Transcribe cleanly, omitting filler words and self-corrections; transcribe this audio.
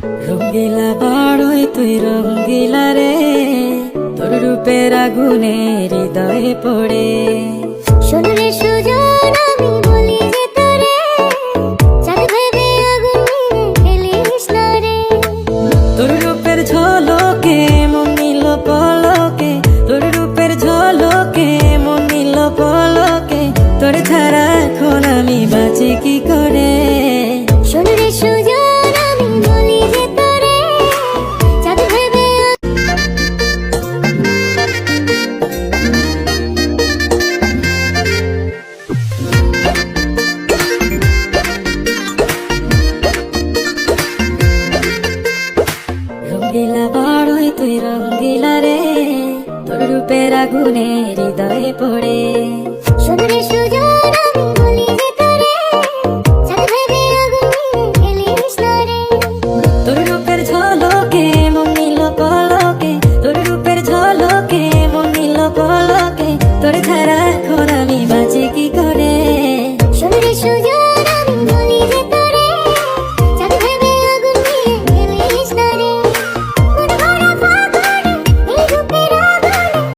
রঙ্গিলা বাড়ই তুই রঙ্গিলা রে, তোর রূপের আগুনে হৃদয়ে পড়ে। শোন রে সুজন আমি বলি যে তোরে, চাঁদ ভেবে আগুন নিয়ে খেলিস না রে। তোর রূপের ঝলকে মন নিল পলকে, তোর রূপের ঝলকে মন নিল পলকে, তোর ছাড়া এখন আমি বাঁচি কি করে। শোন রে সুজন আমি বলি যে তোরে, চাঁদ ভেবে রঙ্গিলা বাড়ই তুই রঙ্গিলা রে, তোর রূপের আগুনে হৃদয়ে পড়ে।